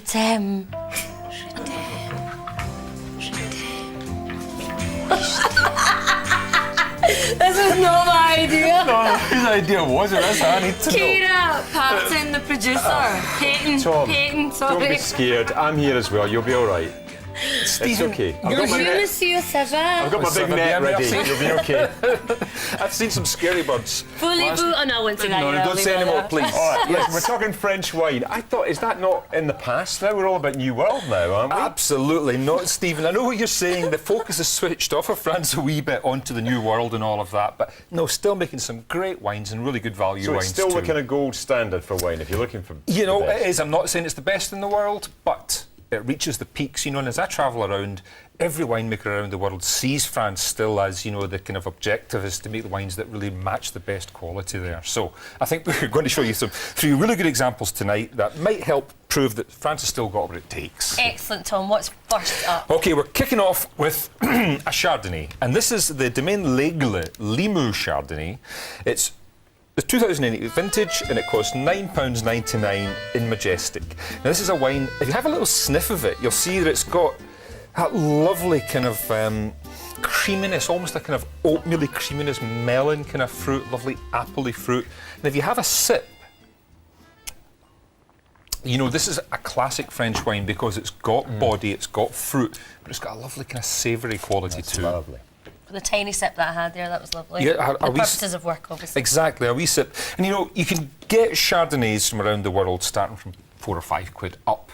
t'aime. This is not my idea. No, whose idea was it? That's how I need to know. Kira Patton, the producer. Peyton, Tom, Peyton, Don't be sorry. scared. I'm here as well. You'll be all right. It's okay. I've got my Je net- monsieur ça I've va? got my big net ready. You'll be okay. I've seen some scary birds. Voulez-vous? Oh no, I won't say that. No, yet, I'll don't leave say it any at more, that. please. All right, listen, we're talking French wine. I thought, is that not in the past now? We're all about New World now, aren't we? Absolutely not, Stephen. I know what you're saying. The focus is switched off of France a wee bit onto the New World and all of that, but no, still making some great wines and really good value So wines it's still too. the kind of gold standard for wine if you're looking for. You know, the best. it is. I'm not saying it's the best in the world, but it reaches the peaks, you know, and as I travel around, every winemaker around the world sees France still as, you know, the kind of objective is to make the wines that really match the best quality there. So I think we're going to show you three really good examples tonight that might help prove that France has still got what it takes. Excellent, Tom. What's first up? OK, we're kicking off with a Chardonnay, and this is the Domaine l'Aigle Limoux Chardonnay. It's the 2008 vintage, and it costs £9.99 in Majestic. Now, this is a wine, if you have a little sniff of it, you'll see that it's got that lovely kind of creaminess, almost a kind of oatmeal-y creaminess, melon kind of fruit, lovely apple-y fruit. And if you have a sip, you know, this is a classic French wine because it's got body, it's got fruit, but it's got a lovely kind of savoury quality too. Lovely. The tiny sip that I had there, that was lovely. Yeah, the purposes of work, obviously. Exactly, a wee sip. And you know, you can get Chardonnays from around the world starting from £4 or £5 up.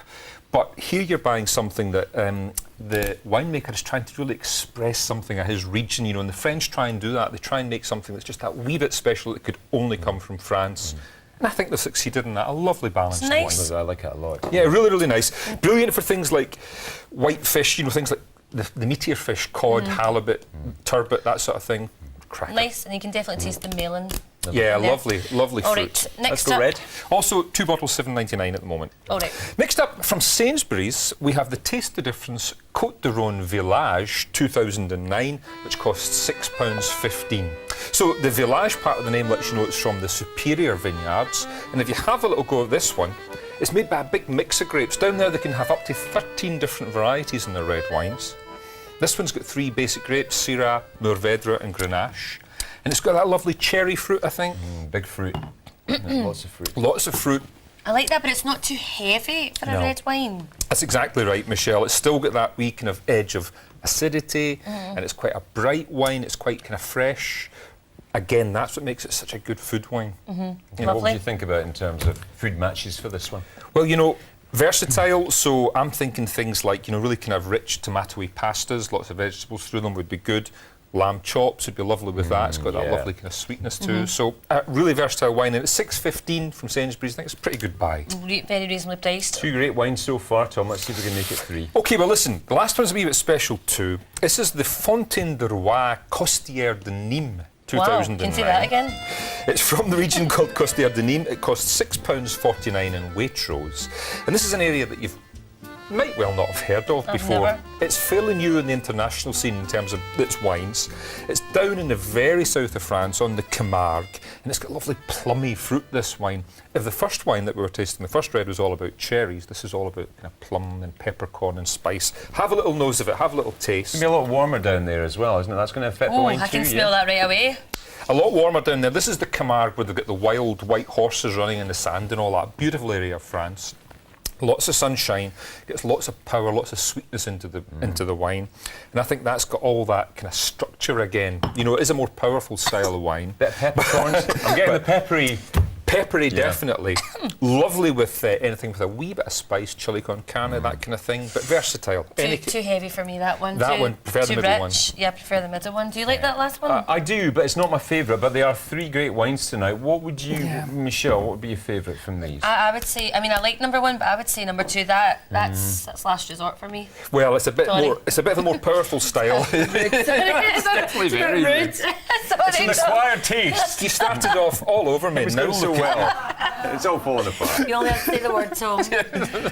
But here you're buying something that the winemaker is trying to really express something of his region, you know, and the French try and do that. They try and make something that's just that wee bit special that could only come from France. And I think they've succeeded in that. A lovely balanced It's nice. wine. I like it a lot. Yeah, really, really nice. Brilliant for things like white fish, you know, things like the meatier fish, cod, halibut, turbot, that sort of thing. Cracker. Nice, and you can definitely taste the melon. Yeah, there. lovely, lovely All fruit. right, Let's next go up. red. Also, 2 bottles, £7.99 at the moment. All right. Next up, from Sainsbury's, we have the Taste the Difference Côte de Rhône Village 2009, which costs £6.15. So the Village part of the name lets you know it's from the Superior Vineyards. And if you have a little go at this one, it's made by a big mix of grapes. Down there, they can have up to 13 different varieties in their red wines. This one's got 3 basic grapes, Syrah, Mourvèdre and Grenache. And it's got that lovely cherry fruit, I think. Big fruit. Lots of fruit. Lots of fruit. I like that, but it's not too heavy for a No. red wine. That's exactly right, Michelle. It's still got that wee kind of edge of acidity, and it's quite a bright wine. It's quite kind of fresh. Again, that's what makes it such a good food wine. You know, what Lovely. would you think about in terms of food matches for this one? Well, you know, versatile, so I'm thinking things like, you know, really kind of rich tomatoey pastas, lots of vegetables through them would be good. Lamb chops would be lovely with that. It's got that yeah. lovely kind of sweetness too. So, really versatile wine, and it's £6.15 from Sainsbury's. I think it's a pretty good buy. Very reasonably priced. 2 great wines so far, Tom. Let's see if we can make it 3. OK, well, listen, the last one's a wee bit special too. This is the Fontaine de Roi Costière de Nîmes 2009. Wow, can you say that again? It's from the region called Costière de Nîmes. It costs £6.49 in Waitrose. And this is an area that you've might well not have heard of before. never. It's fairly new in the international scene in terms of its wines. It's down in the very south of France on the Camargue, and it's got lovely plummy fruit, this wine. If the first wine that we were tasting, the first red, was all about cherries, this is all about kind of plum and peppercorn and spice. Have a little nose of it, have a little taste. It's going to be a lot warmer down there as well, isn't it? That's going to affect the Oh, wine I too, can smell that right away. A lot warmer down there. This is the Camargue where they've got the wild white horses running in the sand and all that. Beautiful area of France. Lots of sunshine, gets lots of power, lots of sweetness into the wine. And I think that's got all that kind of structure again. You know, it is a more powerful style of wine. Bit of peppercorns. I'm getting the peppery. Peppery, definitely. Lovely with anything with a wee bit of spice, chili con carne, that kind of thing, but versatile. Too heavy for me, that one. That too, one, prefer the too middle rich. one. Yeah, I prefer the middle one. Do you like that last one? I do, but it's not my favourite. But there are 3 great wines tonight. What would you, Michelle, what would be your favourite from these? I would say, I mean, I like number 1, but I would say number 2. That's last resort for me. Well, it's a bit Sorry. more. It's a bit of a more powerful style. It's definitely very rude. Sorry, It's an acquired taste. You started off all over me. It's Now going so look at well. It's all falling apart. You only have to say the word, Tom.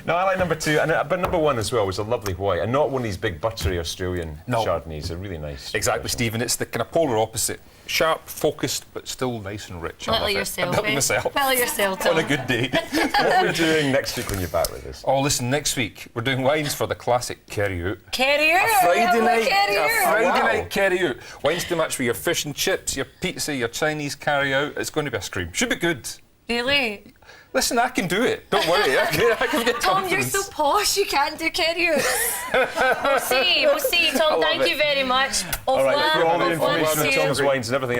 No, I like number 2, but number 1 as well was a lovely white, and not one of these big buttery Australian Chardonnays. They're really nice. Exactly, Stephen. It's the kind of polar opposite. Sharp, focused, but still nice and rich. A bit like yourself. A bit myself. A bit like yourself, Tom. On a good day. What are we doing next week when you're back with us? Oh, listen, next week we're doing wines for the classic Kerry Out. Kerry Out. Friday night, Kerry a Out. Friday Wow. night Kerry Out. Wines to match with your fish and chips, your pizza, your Chinese carry out. It's going to be a scream. Should be good. Really? Listen, I can do it. Don't worry. I can get Tom, you're confidence. so posh, you can't do Kerry Out. We'll see. Tom, love thank it. you very much. All right, Au for all the revoir. information on See you. Tom's wines and everything else.